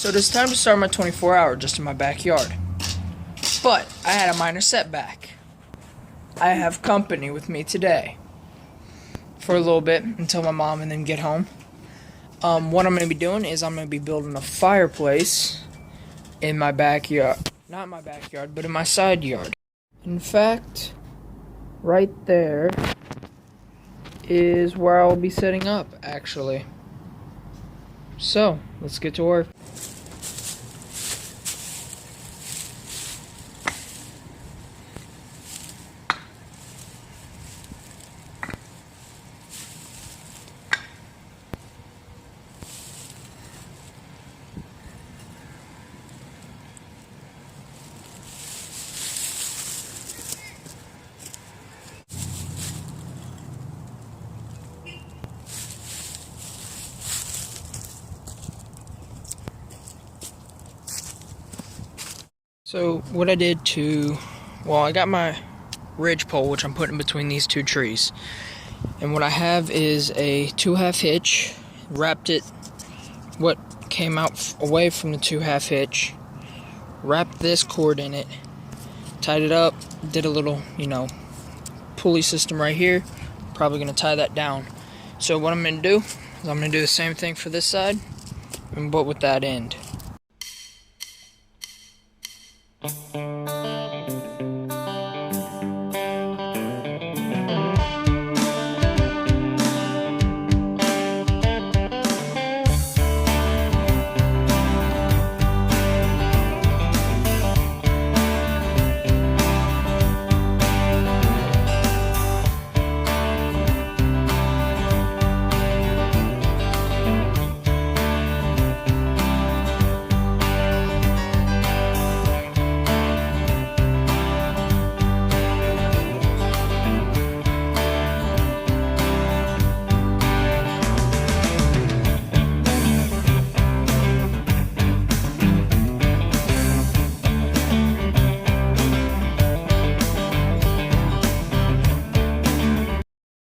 So it is time to start my 24-hour just in my backyard. But I had a minor setback. I have company with me today for a little bit until my mom and them get home. What I'm going to be doing is I'm going to be building a fireplace in my backyard. Not my backyard, but in my side yard. In fact, right there is where I'll be setting up, actually. So, let's get to work. So what I did I got my ridge pole, which I'm putting between these two trees. And what I have is a 2/2 hitch, wrapped it, what came out away from the 2/2 hitch, wrapped this cord in it, tied it up, did a little, pulley system right here. Probably going to tie that down. So what I'm going to do is I'm going to do the same thing for this side, but with that end.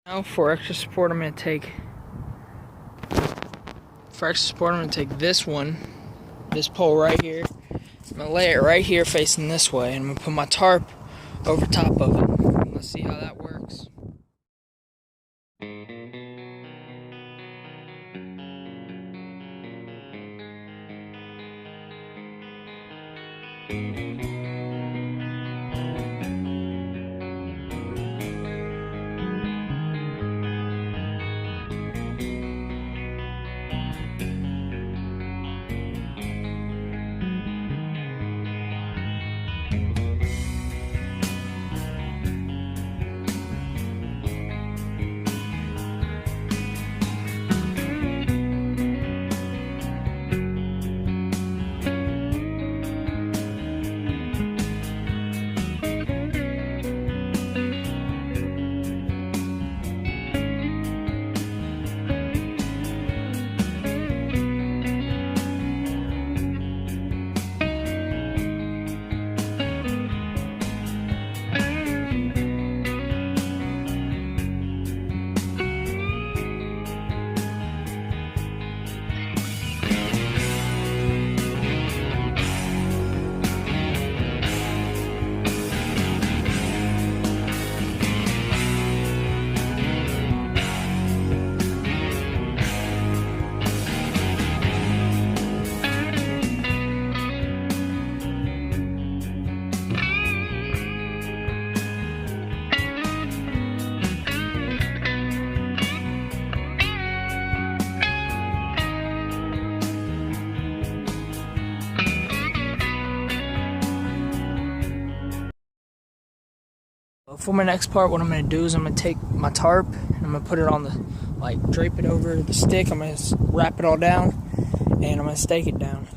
Now for extra support, I'm going to take this pole right here. I'm going to lay it right here facing this way, and I'm going to put my tarp over top of it. Let's see how that works. For my next part, what I'm going to do is I'm going to take my tarp and I'm going to put it on drape it over the stick. I'm going to wrap it all down and I'm going to stake it down.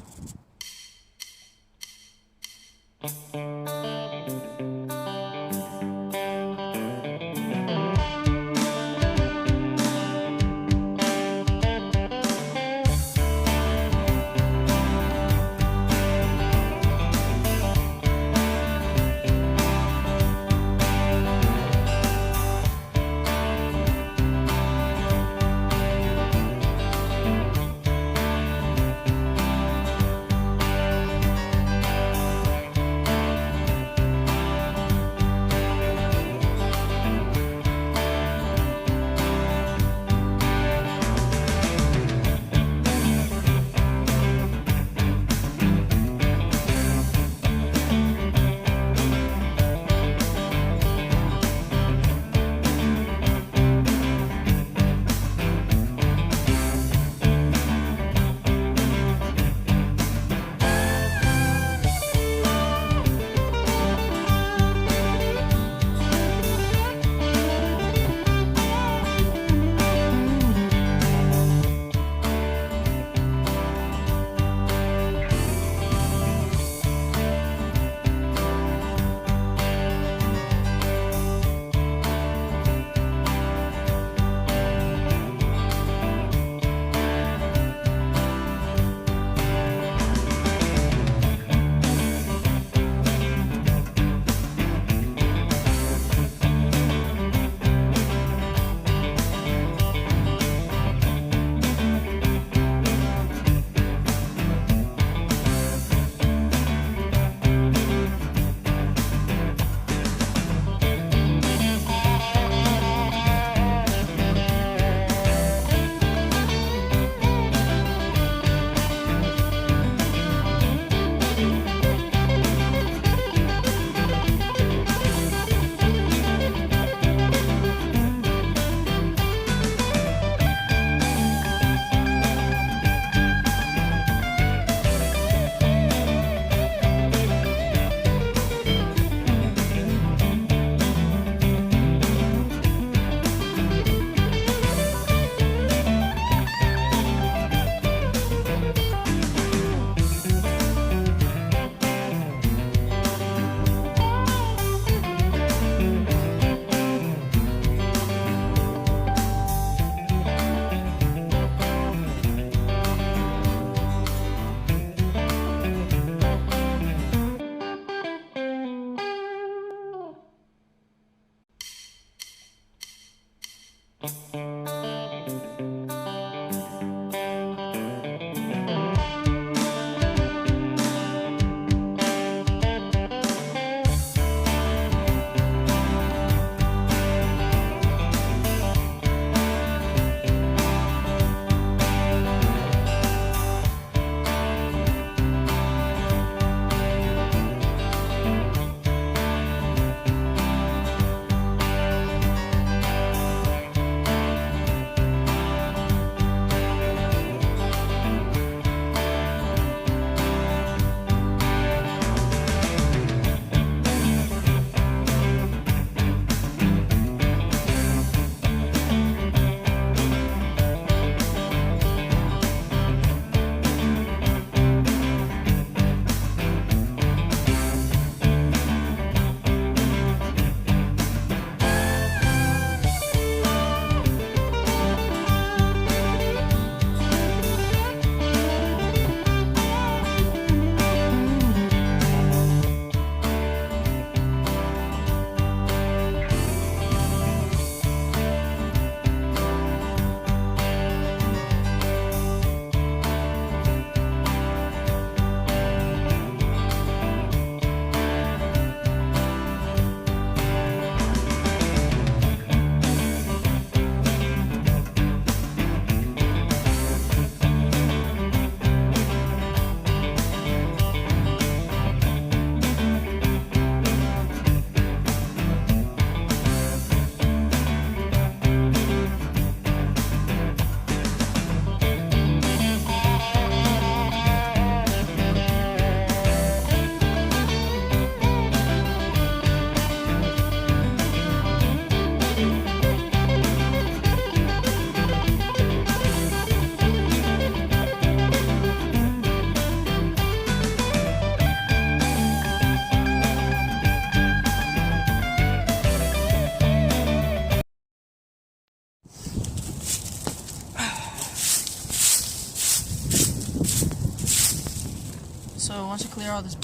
So once I clear all this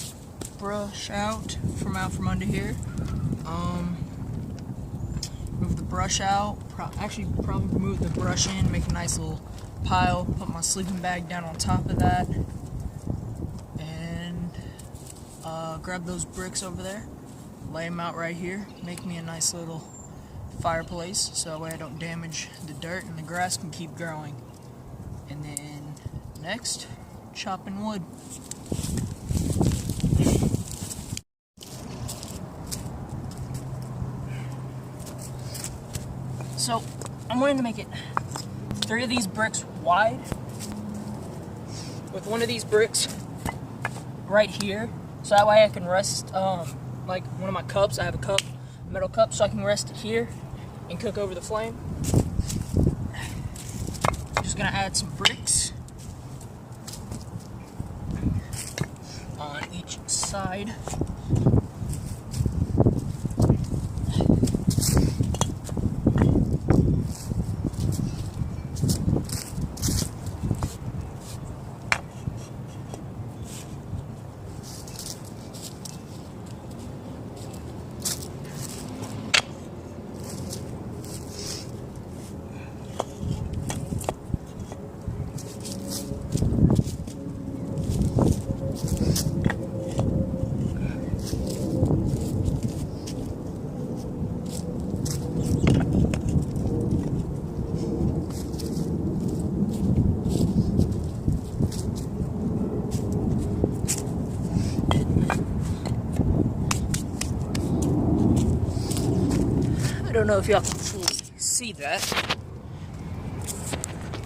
brush out from under here, move the brush out, probably move the brush in, make a nice little pile, put my sleeping bag down on top of that, and grab those bricks over there, lay them out right here, make me a nice little fireplace so that way I don't damage the dirt and the grass can keep growing. And then next, chopping wood. So I'm going to make it 3 of these bricks wide with one of these bricks right here, so that way I can rest like one of my cups. I have a cup, a metal cup, so I can rest it here and cook over the flame. I'm just gonna add some bricks on each side. I don't know if y'all can fully see that,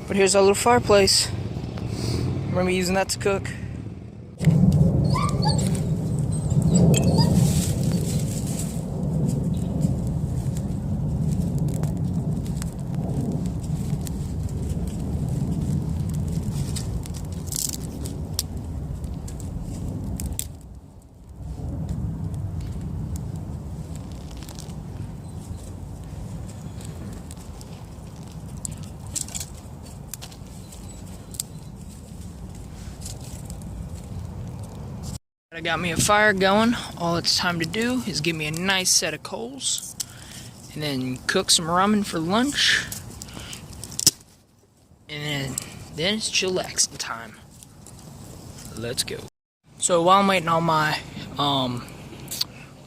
but here's our little fireplace. We're gonna be using that to cook. I got me a fire going. All it's time to do is give me a nice set of coals and then cook some ramen for lunch. then it's chillaxing time. Let's go. So while I'm waiting on my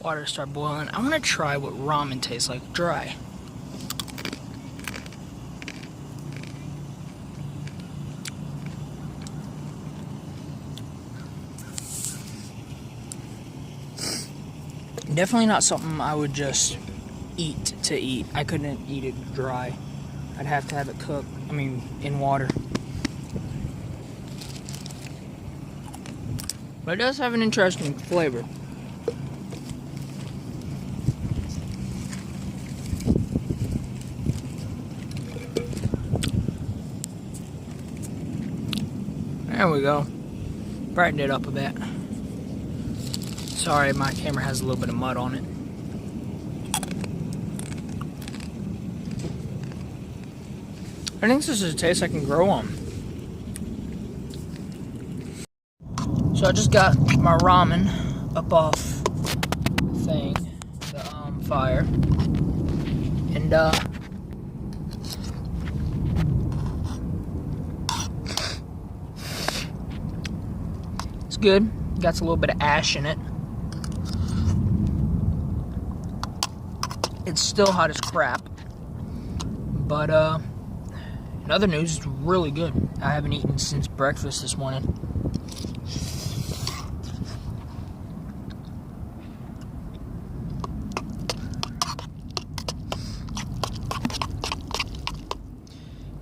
water to start boiling, I want to try what ramen tastes like dry. Definitely not something I would just eat to eat. I couldn't eat it dry. I'd have to have it cooked, in water. But it does have an interesting flavor. There we go. Brightened it up a bit. Sorry, my camera has a little bit of mud on it. I think this is a taste I can grow on. So I just got my ramen up off the fire, and it's good. Got a little bit of ash in it. It's still hot as crap, but in other news, it's really good. I haven't eaten since breakfast this morning.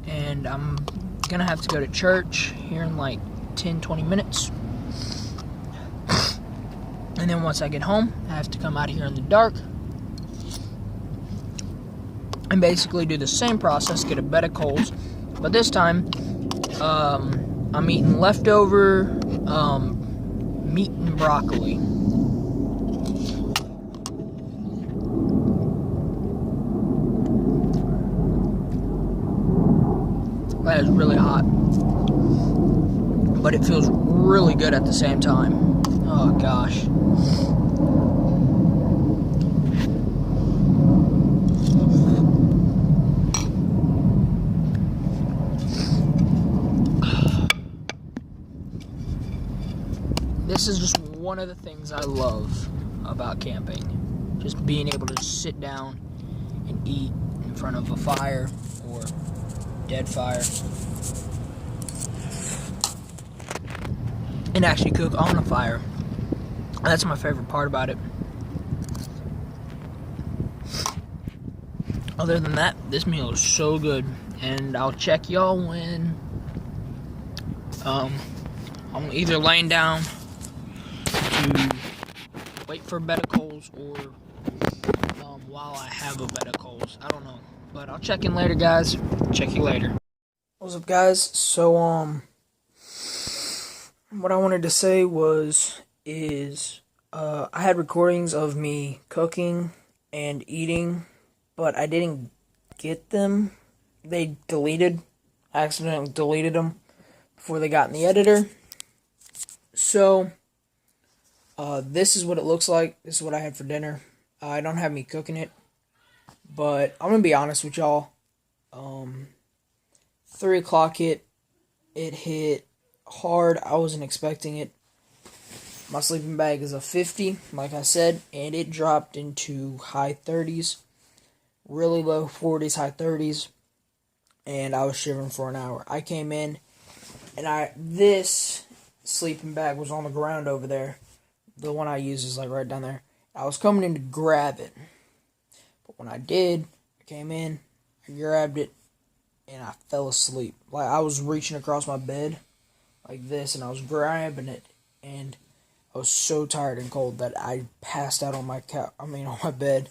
And I'm gonna have to go to church here in like 10-20 minutes. And then once I get home, I have to come out of here in the dark and basically do the same process, get a bed of coals. But this time, I'm eating leftover meat and broccoli. That is really hot, but it feels really good at the same time. Oh gosh. This is just one of the things I love about camping. Just being able to sit down and eat in front of a fire or dead fire. And actually cook on a fire. That's my favorite part about it. Other than that, this meal is so good. And I'll check y'all when I'm either laying down to wait for a bed of coals or while I have a bed of coals. I don't know. But I'll check in later, guys. Check you later. What's up, guys? So, what I wanted to say I had recordings of me cooking and eating, but I didn't get them. They accidentally deleted them before they got in the editor. So, this is what it looks like. This is what I had for dinner. I don't have me cooking it, but I'm gonna be honest with y'all. 3 o'clock hit. It hit hard. I wasn't expecting it. My sleeping bag is a 50, like I said, and it dropped into high 30s, really low 40s, high 30s, and I was shivering for an hour. I came in, and this sleeping bag was on the ground over there. The one I use is like right down there. I was coming in to grab it, but when I did, I came in, I grabbed it, and I fell asleep. Like, I was reaching across my bed like this, and I was grabbing it, and I was so tired and cold that I passed out on my on my bed.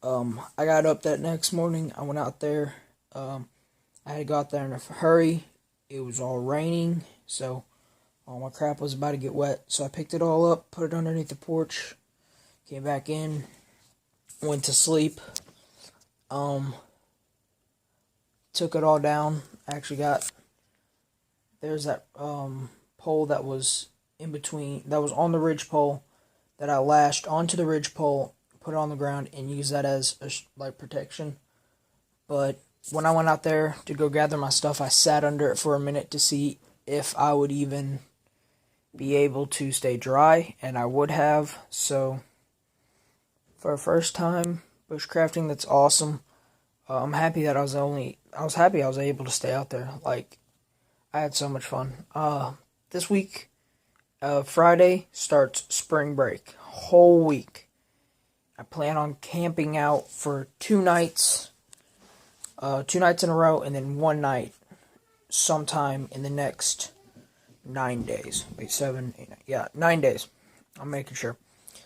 I got up that next morning. I went out there. I had to go out there in a hurry. It was all raining, so all my crap was about to get wet. So I picked it all up, put it underneath the porch, came back in, went to sleep. Took it all down. I actually there's that pole that was in between, that was on the ridge pole, that I lashed onto the ridge pole, put it on the ground, and used that as like protection. But when I went out there to go gather my stuff, I sat under it for a minute to see if I would even be able to stay dry, and I would have. So for a first time bushcrafting, that's awesome. I'm happy that I was able to stay out there. Like, I had so much fun. This week, Friday starts spring break. Whole week. I plan on camping out for 2 nights. 2 nights in a row, and then 1 night sometime in the next 9 days. Wait, 7, 8, 9. Yeah, 9 days. I'm making sure.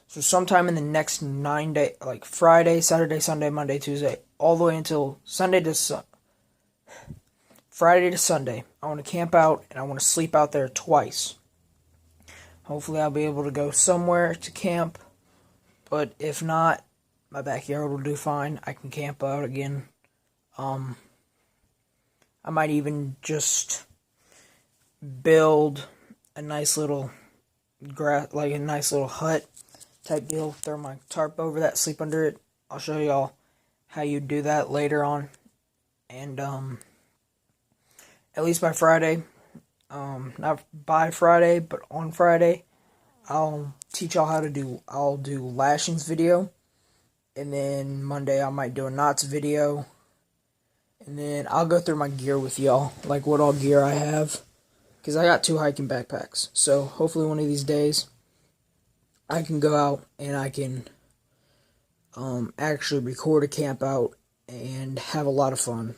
So sometime in the next 9 days, like Friday, Saturday, Sunday, Monday, Tuesday, all the way until Friday to Sunday. I want to camp out, and I want to sleep out there twice. Hopefully I'll be able to go somewhere to camp, but if not, my backyard will do fine. I can camp out again. I might even just build a nice little a nice little hut type deal. Throw my tarp over that, sleep under it. I'll show y'all how you do that later on. And at least by Friday, not by Friday, but on Friday, I'll teach y'all how to do. I'll do lashings video, and then Monday I might do a knots video. And then I'll go through my gear with y'all, like what all gear I have, because I got 2 hiking backpacks. So hopefully one of these days I can go out and I can actually record a camp out and have a lot of fun.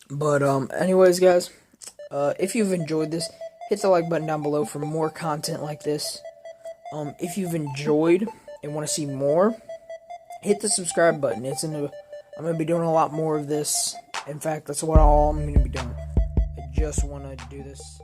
But anyways, guys, if you've enjoyed this, hit the like button down below for more content like this. If you've enjoyed and want to see more, hit the subscribe button. I'm going to be doing a lot more of this. In fact, that's what all I'm going to be doing. I just want to do this